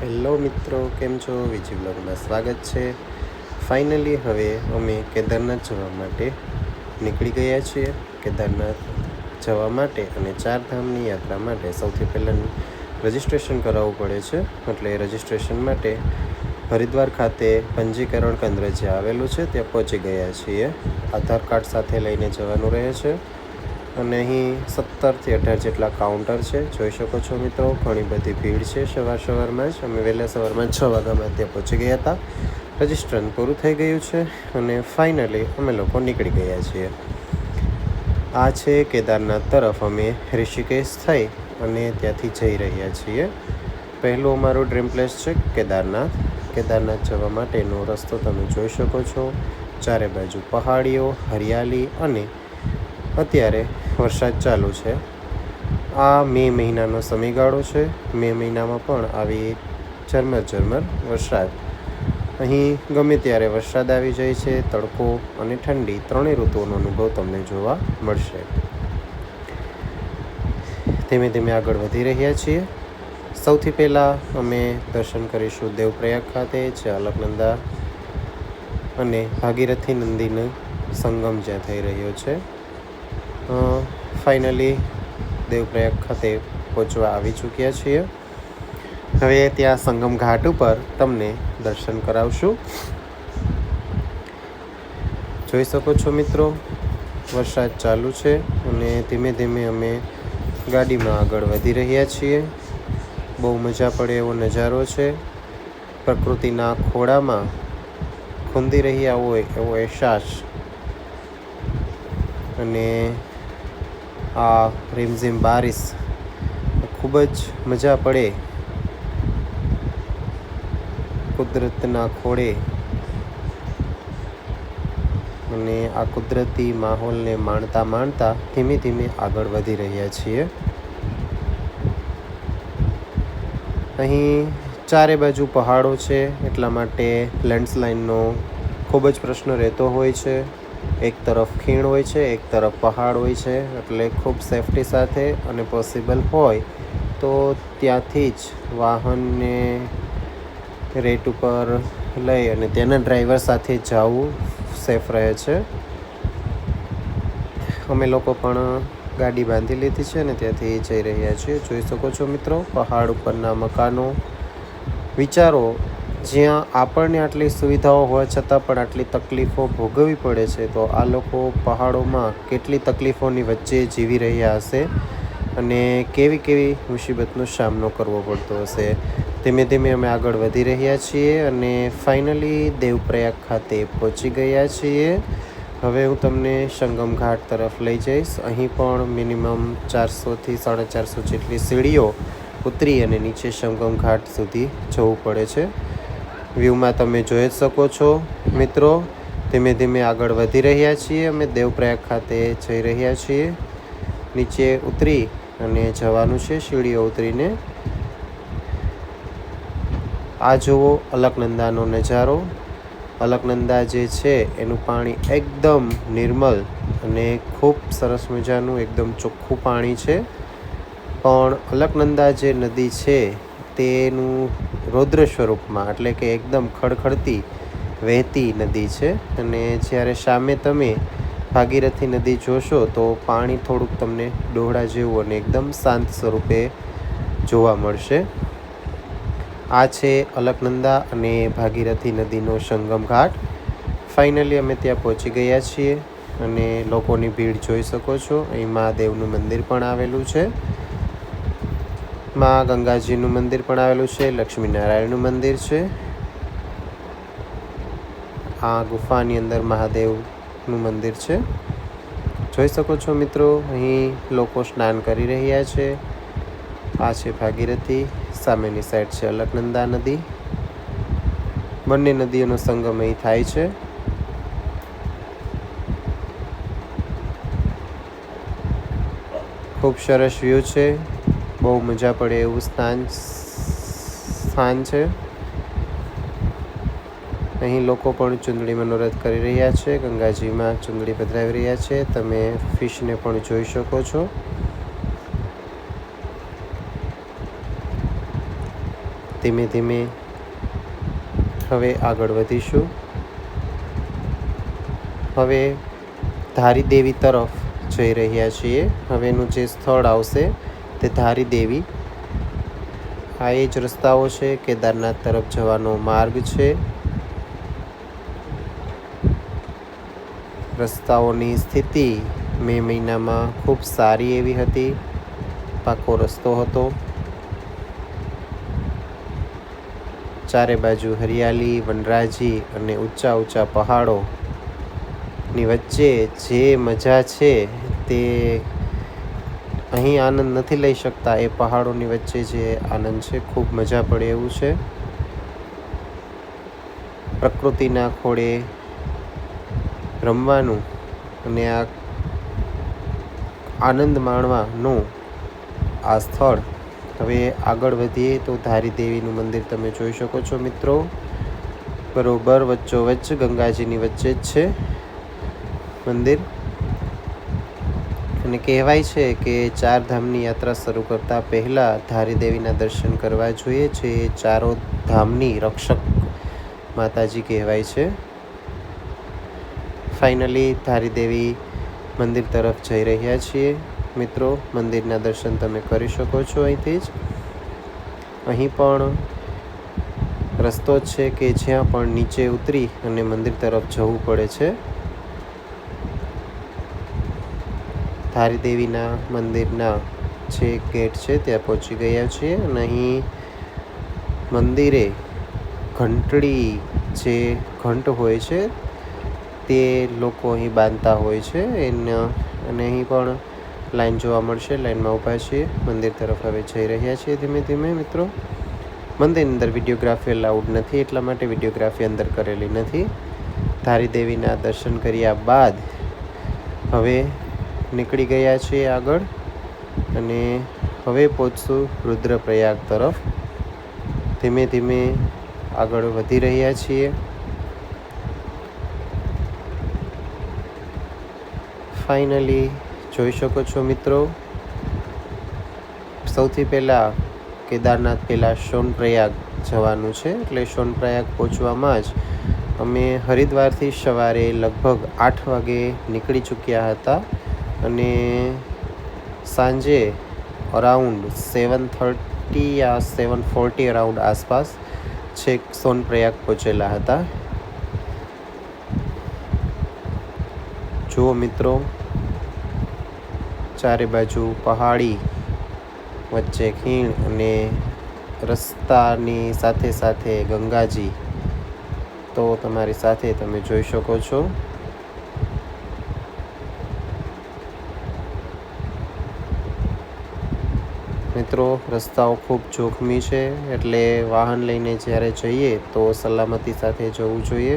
Hello મિત્રો, કેમ છો? વિજી બ્લોગમાં સ્વાગત છે. ફાઇનલી હવે અમે કેદારનાથ જવા માટે નીકળી ગયા છીએ. કેદારનાથ જવા માટે અને ચારધામની યાત્રા માટે સૌથી પહેલાં રજિસ્ટ્રેશન કરાવવું પડે છે. એટલે રજિસ્ટ્રેશન માટે હરિદ્વાર ખાતે પંજીકરણ કેન્દ્ર જે આવેલું છે ત્યાં પહોંચી ગયા છીએ. આધાર કાર્ડ સાથે લઈને જવાનું રહે છે અને અહીં 17 થી 18 જેટલા કાઉન્ટર છે. જોઈ શકો છો મિત્રો, ઘણી બધી ભીડ છે. સવારમાં જ અમે વહેલા સવારમાં 6 વાગ્યામાં ત્યાં પહોંચી ગયા હતા. રજિસ્ટ્રેશન પૂરું થઈ ગયું છે અને ફાઇનલી અમે લોકો નીકળી ગયા છીએ. આ છે કેદારનાથ તરફ અમે ઋષિકેશ થઈ અને ત્યાંથી જઈ રહ્યા છીએ. પહેલું અમારું ડ્રીમ પ્લેસ છે કેદારનાથ. કેદારનાથ જવા માટેનો રસ્તો તમે જોઈ શકો છો. ચારે બાજુ પહાડીઓ, હરિયાળી અને અત્યારે વરસાદ ચાલુ છે. આ મે મહિનાનો સમયગાળો છે. મે મહિનામાં પણ આવી ઝરમર વરસાદ. અહીં ગમે ત્યારે વરસાદ આવી જાય છે. તડકો અને ઠંડી ત્રણેય ઋતુઓનો અનુભવ તમને જોવા મળશે. ધીમે ધીમે આગળ વધી રહ્યા છીએ. સૌથી પહેલાં અમે દર્શન કરીશું દેવપ્રયાગ ખાતે, જે અલકનંદા અને ભાગીરથી નદીનો સંગમ જ્યાં થઈ રહ્યો છે. ફાઇનલી દેવપ્રયાગ ખાતે પહોંચવા આવી ચૂક્યા છીએ. હવે ત્યાં સંગમ ઘાટ ઉપર તમને દર્શન કરાવશું. જોઈ શકો છો મિત્રો, વરસાદ ચાલુ છે અને ધીમે ધીમે અમે ગાડીમાં આગળ વધી રહ્યા છીએ. બહુ મજા પડે એવો નજારો છે. પ્રકૃતિના ખોળામાં ખૂંદી રહ્યા હોય એવો અહેસાસ અને આ રીમઝીમ બારિશ ખૂબ જ મજા પડે. કુદરતના ખોળે અને આ કુદરતી માહોલને માણતા ધીમે ધીમે આગળ વધી રહ્યા છીએ. અહીં ચારે બાજુ પહાડો છે, એટલા માટે લેન્ડસ્લાઇડનો ખૂબ જ પ્રશ્ન રહેતો હોય છે. એક તરફ ખીણ હોય છે, એક તરફ પહાડ હોય છે. એટલે ખૂબ સેફટી સાથે અને પોસિબલ હોય તો ત્યાંથી જ વાહનને રેટ ઉપર લઈ અને તેના ડ્રાઈવર સાથે જવું સેફ રહે છે. અમે લોકો પણ ગાડી બાંધી લીધી છે અને ત્યાંથી જઈ રહ્યા છીએ. જોઈ શકો છો મિત્રો, પહાડ ઉપરના મકાનો. વિચારો, જ્યાં આપણને આટલી સુવિધાઓ હોવા છતાં પણ આટલી તકલીફો ભોગવવી પડે છે, તો આ લોકો પહાડોમાં કેટલી તકલીફોની વચ્ચે જીવી રહ્યા હશે અને કેવી મુસીબતનો સામનો કરવો પડતો હશે. ધીમે ધીમે અમે આગળ વધી રહ્યા છીએ અને ફાઇનલી દેવપ્રયાગ ખાતે પહોંચી ગયા છીએ. હવે હું તમને સંગમ ઘાટ તરફ લઈ જઈશ. અહીં પણ મિનિમમ 400 થી 450 જેટલી સીડીઓ ઉતરી અને નીચે સંગમ ઘાટ સુધી જવું પડે છે. વ્યૂમાં તમે જોઈ જ શકો છો મિત્રો. ધીમે ધીમે આગળ વધી રહ્યા છીએ. અમે દેવપ્રયાગ ખાતે જઈ રહ્યા છીએ. નીચે ઉતરી અને જવાનું છે સીડીઓ ઉતરીને. આ જુઓ અલકનંદાનો નજારો. અલકનંદા જે છે એનું પાણી એકદમ નિર્મલ અને ખૂબ સરસ મજાનું એકદમ ચોખ્ખું પાણી છે. પણ અલકનંદા જે નદી છે તેનું રૌદ્ર સ્વરૂપમાં, એટલે કે એકદમ ખડખડતી વહેતી નદી છે. અને જ્યારે સામે તમે ભાગીરથી નદી જોશો તો પાણી થોડુંક તમને ડોળા જેવું અને એકદમ શાંત સ્વરૂપે જોવા મળશે. આ છે અલકનંદા અને ભાગીરથી નદીનો સંગમ ઘાટ. ફાઇનલી અમે ત્યાં પહોંચી ગયા છીએ અને લોકોની ભીડ જોઈ શકો છો. અહીં મહાદેવનું મંદિર પણ આવેલું છે, મા ગંગાજીનું મંદિર પણ આવેલું છે, લક્ષ્મીનારાયણનું મંદિર છે. આ ગુફાની અંદર મહાદેવનું મંદિર છે. જોઈ શકો છો મિત્રો, અહીં લોકો સ્નાન કરી રહ્યા છે. આ છે ભાગીરથી, સામેની સાઈડ છે અલકનંદા નદી. બંને નદીઓનો સંગમ અહીં થાય છે. ખૂબ સરસ વ્યૂ છે. બહુ મજા પડે એવું સ્થાન છે. અહીં લોકો પણ ચુંદડી મનોરથ કરી રહ્યા છે. ગંગાજીમાં ચુંદડી પધરાવી રહ્યા છે. તમે ફિશને પણ જોઈ શકો છો. ધીમે ધીમે હવે આગળ વધીશું. હવે ધારી દેવી તરફ જઈ રહ્યા છીએ. હવેનું જે સ્થળ આવશે તે ધારી દેવી. આ એ જ રસ્તાઓ છે, કેદારનાથ તરફ જવાનો માર્ગ છે. રસ્તાઓની સ્થિતિ મે મહિનામાં ખૂબ સારી એવી હતી. પાકો રસ્તો હતો. ચારે બાજુ હરિયાળી, વનરાજી અને ઊંચા ઊંચા પહાડોની વચ્ચે જે મજા છે તે અહીં આનંદ નથી લઈ શકતા. એ પહાડોની વચ્ચે જે આનંદ છે ખૂબ મજા પડે એવું છે. પ્રકૃતિના ખોળે રમવાનું અને આ આનંદ માણવાનું આ સ્થળ. હવે આગળ વધીએ તો ધારી દેવીનું મંદિર તમે જોઈ શકો છો મિત્રો. બરોબર વચ્ચોવચ્ચ ગંગાજીની વચ્ચે જ છે મંદિર. અને કહેવાય છે કે 4 ધામની યાત્રા શરૂ કરતાં પહેલાં ધારી દેવીના દર્શન કરવા જોઈએ. જે 4 ધામની રક્ષક માતાજી કહેવાય છે. ફાઇનલી ધારી દેવી મંદિર તરફ જઈ રહ્યા છીએ મિત્રો. મંદિરના દર્શન તમે કરી શકો છો અહીંથી જ. અહીં પણ રસ્તો છે કે જ્યાં પણ નીચે ઉતરી અને મંદિર તરફ જવું પડે છે. ધારી દેવીના મંદિરના જે ગેટ છે ત્યાં પહોંચી ગયા છીએ. અને અહીં મંદિરે ઘંટડી જે ઘંટ હોય છે તે લોકો અહીં બાંધતા હોય છે. અને અહીં પણ લાઈન જોવા મળશે. લાઈનમાં ઊભા છીએ. મંદિર તરફ હવે જઈ રહ્યા છીએ ધીમે ધીમે મિત્રો. મંદિરની અંદર વિડીયોગ્રાફી અલાઉડ નથી, એટલા માટે વિડીયોગ્રાફી અંદર કરેલી નથી. ધારી દેવીના દર્શન કર્યા બાદ હવે નીકળી ગયા છીએ આગળ. અને હવે પહોંચશું રુદ્રપ્રયાગ તરફ. ધીમે ધીમે આગળ વધી રહ્યા છીએ. ફાઇનલી જોઈ શકો છો મિત્રો. સૌથી પહેલાં કેદારનાથ પહેલાં સોનપ્રયાગ જવાનું છે. એટલે સોનપ્રયાગ પહોંચવામાં જ અમે હરિદ્વારથી સવારે લગભગ 8 વાગે નીકળી ચૂક્યા હતા. અને સાંજે અરાઉન્ડ 7:30 યા 7:40 અરાઉન્ડ આસપાસ છેક સોનપ્રયાગ પહોંચેલા હતા. જુઓ મિત્રો, ચારે બાજુ પહાડી, વચ્ચે ખીણ અને રસ્તાની સાથે સાથે ગંગાજી તો તમારી સાથે તમે જોઈ શકો છો. મિત્રો રસ્તાઓ ખૂબ જોખમી છે, એટલે વાહન લઈને જ્યારે જઈએ તો સલામતી સાથે જવું જોઈએ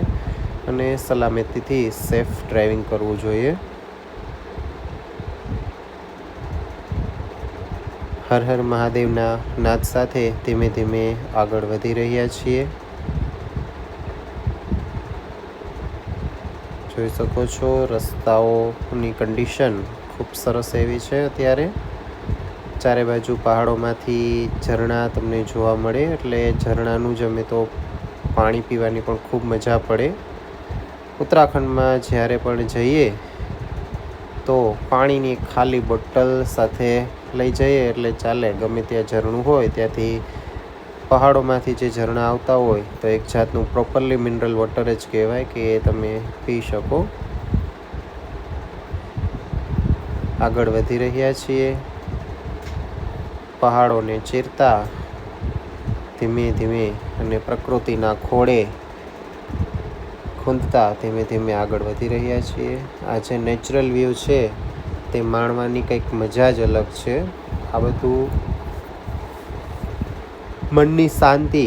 અને સલામતીથી સેફ ડ્રાઇવિંગ કરવું જોઈએ. હર હર મહાદેવના નાદ સાથે ધીમે ધીમે આગળ વધી રહ્યા છીએ. જોઈ શકો છો રસ્તાઓની કન્ડિશન ખૂબ સરસ એવી છે. અત્યારે ચારે બાજુ પહાડોમાંથી ઝરણા તમને જોવા મળે, એટલે ઝરણાનું જ અમે તો પાણી પીવાની પણ ખૂબ મજા પડે. ઉત્તરાખંડમાં જ્યારે પણ જઈએ તો પાણીની ખાલી બોટલ સાથે લઈ જઈએ એટલે ચાલે. ગમે ત્યાં ઝરણું હોય ત્યાંથી પહાડોમાંથી જે ઝરણા આવતા હોય તો એક જાતનું પ્રોપરલી મિનરલ વોટર જ કહેવાય કે તમે પી શકો. આગળ વધી રહ્યા છીએ. પહાડોને ચીરતા ધીમે ધીમે અને પ્રકૃતિના ખોળે ખૂંદતા ધીમે ધીમે આગળ વધી રહ્યા છીએ. આ જે નેચરલ વ્યૂ છે તે માણવાની કંઈક મજા જ અલગ છે. આ બધું મનની શાંતિ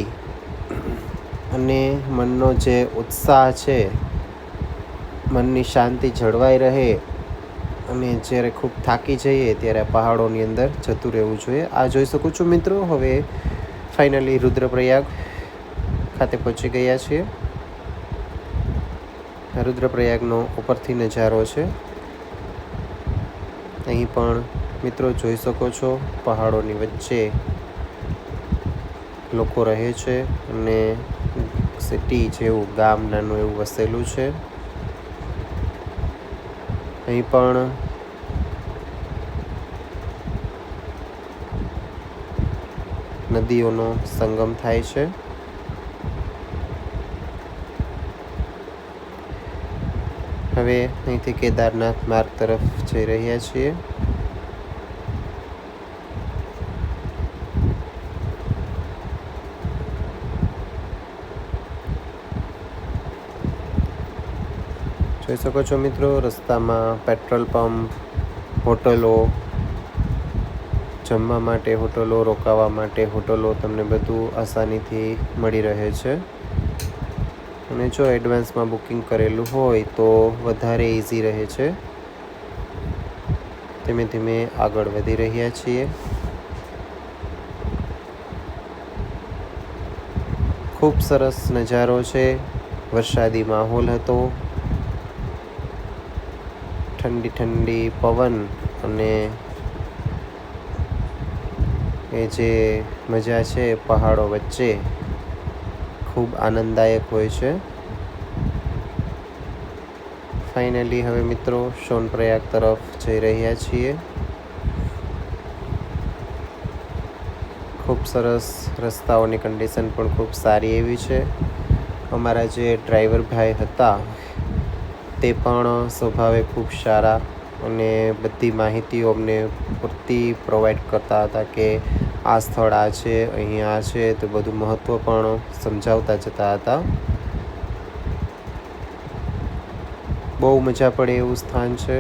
અને મનનો જે ઉત્સાહ છે, મનની શાંતિ જળવાઈ રહે અને જ્યારે ખૂબ થાકી જઈએ ત્યારે આ પહાડોની અંદર જતું રહેવું જોઈએ. આ જોઈ શકું છું મિત્રો. હવે ફાઇનલી રુદ્રપ્રયાગ ખાતે પહોંચી ગયા છીએ. રુદ્રપ્રયાગનો ઉપરથી નજારો છે. અહીં પણ મિત્રો જોઈ શકો છો પહાડોની વચ્ચે લોકો રહે છે અને સિટી જેવું ગામ નાનું એવું વસેલું છે. અહીં પણ નદીઓનો સંગમ થાય છે. હવે અહીંથી કેદારનાથ માર્ગ તરફ જઈ રહ્યા છીએ. જોઈ શકો છો મિત્રો, રસ્તામાં પેટ્રોલ પંપ, હોટલો, જમવા માટે હોટલો, રોકાવા માટે હોટલો તમને બધું આસાનીથી મળી રહે છે. અને જો એડવાન્સમાં બુકિંગ કરેલું હોય તો વધારે ઇઝી રહે છે. ધીમે ધીમે આગળ વધી રહ્યા છીએ. ખૂબ સરસ નજારો છે. વરસાદી માહોલ હતો. ઠંડી ઠંડી પવન અને એ જે મજા છે પહાડો વચ્ચે, ખૂબ આનંદદાયક હોય છે. ફાઇનલી હવે મિત્રો સોનપ્રયાગ તરફ જઈ રહ્યા છીએ. ખૂબ સરસ, રસ્તાઓની કન્ડિશન પણ ખૂબ સારી એવી છે. અમારા જે ડ્રાઈવર ભાઈ હતા તે પણ સ્વભાવે ખૂબ સારા અને બધી માહિતીઓ અમને પૂરતી પ્રોવાઈડ કરતા હતા કે આ સ્થળ આ છે, અહીંયા આ છે, તો બધું મહત્ત્વ પણ સમજાવતા જતા હતા. બહુ મજા પડે એવું સ્થાન છે.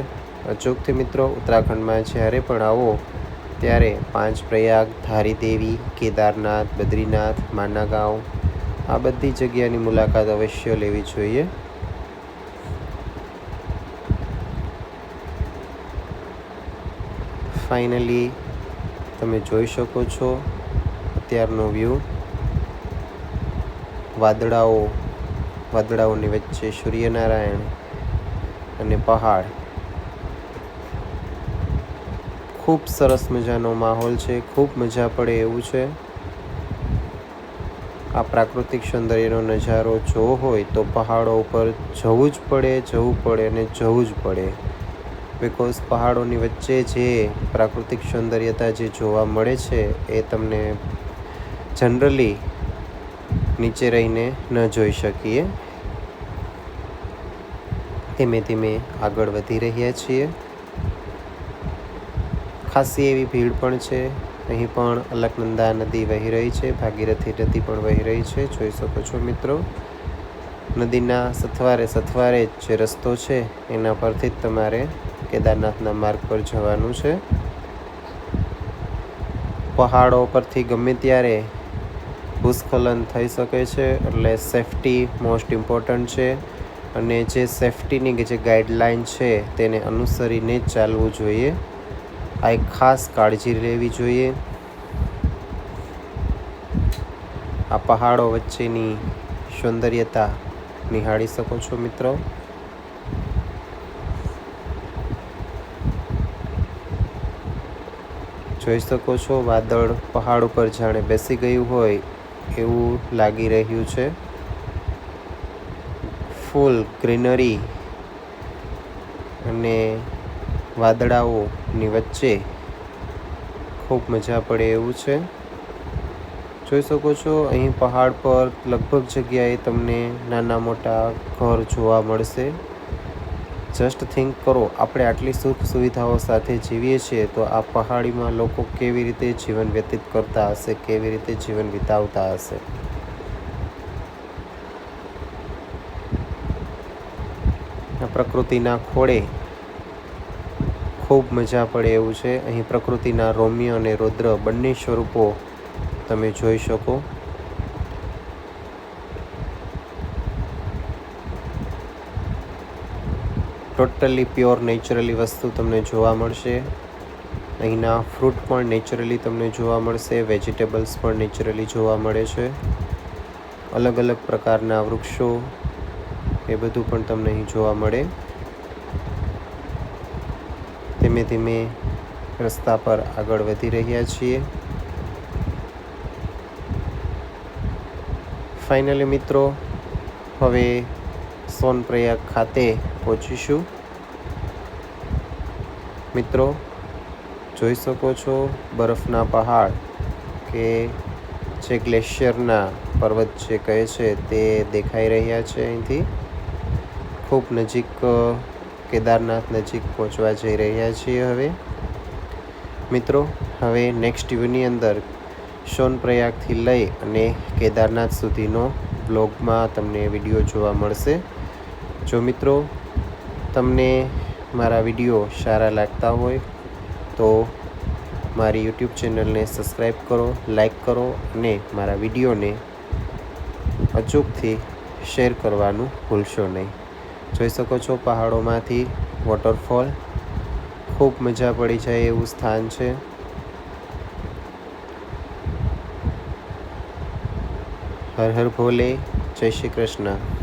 અચૂકથી મિત્રો ઉત્તરાખંડમાં જ્યારે પણ આવો ત્યારે પાંચ પ્રયાગ, ધારી દેવી, કેદારનાથ, બદ્રીનાથ, માના ગાંવ આ બધી જગ્યાની મુલાકાત અવશ્ય લેવી જોઈએ. ફાઇનલી તમે જોઈ શકો છો અત્યારનો વ્યૂ. વાદળાઓની વચ્ચે સૂર્યનારાયણ અને પહાડ. ખૂબ સરસ મજાનો માહોલ છે. ખૂબ મજા પડે એવું છે. આ પ્રાકૃતિક સૌંદર્યનો નજારો જોવો હોય તો પહાડો ઉપર જવું જ પડે. બિકોઝ પહાડોની વચ્ચે જે પ્રાકૃતિક સૌંદર્યતા જે જોવા મળે છે એ તમને જનરલી નીચે રહીને ન જોઈ શકીએ. ધીમે ધીમે આગળ વધી રહ્યા છીએ. ખાસી એવી ભીડ પણ છે. અહીં પણ અલકનંદા નદી વહી રહી છે. ભાગીરથી નદી પણ વહી રહી છે. જોઈ શકો છો મિત્રો. નદીના સથવારે જે રસ્તો છે એના પરથી જ તમારે કેદારનાથના માર્ગ પર જવાનું છે. પહાડો પરથી ગમે ત્યારે ભૂસ્ખલન થઈ શકે છે, એટલે સેફટી મોસ્ટ ઇમ્પોર્ટન્ટ છે. અને જે સેફટીની જે ગાઈડલાઇન છે તેને અનુસરીને જ ચાલવું જોઈએ. આ એક ખાસ કાળજી લેવી જોઈએ. આ પહાડો વચ્ચેની સૌંદર્યતા નિહાળી શકો છો મિત્રો. જોઈ શકો છો વાદળ પહાડ ઉપર જાણે બેસી ગયું હોય એવું લાગી રહ્યું છે. ફૂલ ગ્રીનરી અને વાદળાઓની વચ્ચે ખૂબ મજા પડે એવું છે. જોઈ શકો છો અહીં પહાડ પર લગભગ જગ્યાએ તમને નાના મોટા ઘર જોવા મળશે. જસ્ટ થિંક કરો, આપણે આટલી સુખ સુવિધાઓ સાથે જીવીએ છીએ તો આ પહાડીમાં લોકો કેવી રીતે જીવન વ્યતીત કરતા હશે, કેવી રીતે જીવન વિતાવતા હશે. પ્રકૃતિના ખોળે ખૂબ મજા પડે એવું છે. અહીં પ્રકૃતિના રૌમ્ય અને રૌદ્ર બંને સ્વરૂપો તમે જોઈ શકો. ટોટલી પ્યોર નેચરલી વસ્તુ તમને જોવા મળશે. અહીંના ફ્રૂટ પણ નેચરલી તમને જોવા મળશે. વેજીટેબલ્સ પણ નેચરલી જોવા મળે છે. અલગ અલગ પ્રકારના વૃક્ષો એ બધું પણ તમને અહીં જોવા મળે. ધીમે ધીમે રસ્તા પર આગળ વધી રહ્યા છીએ. ફાઇનલી મિત્રો હવે સોનપ્રયાગ ખાતે પહોંચીશું. મિત્રો જોઈ શકો છો બરફના પહાડ કે જે ગ્લેશિયરના પર્વત જે કહે છે તે દેખાઈ રહ્યા છે. અહીંથી ખૂબ નજીક કેદારનાથ નજીક પહોંચવા જઈ રહ્યા છીએ. હવે મિત્રો હવે નેક્સ્ટ વ્યૂની અંદર સોનપ્રયાગથી લઈ અને કેદારનાથ સુધીનો બ્લોગમાં તમને વિડીયો જોવા મળશે. જો મિત્રો તમને મારા વિડીયો સારા લાગતા હોય તો મારી યુટ્યુબ ચેનલને સબસ્ક્રાઈબ કરો, લાઈક કરો અને મારા વિડીયોને અચૂકથી શેર કરવાનું ભૂલશો નહીં. જોઈ શકો છો પહાડોમાંથી વોટરફોલ. ખૂબ મજા પડી જાય એવું સ્થાન છે. હર હર ભોલે, જય શ્રી કૃષ્ણ.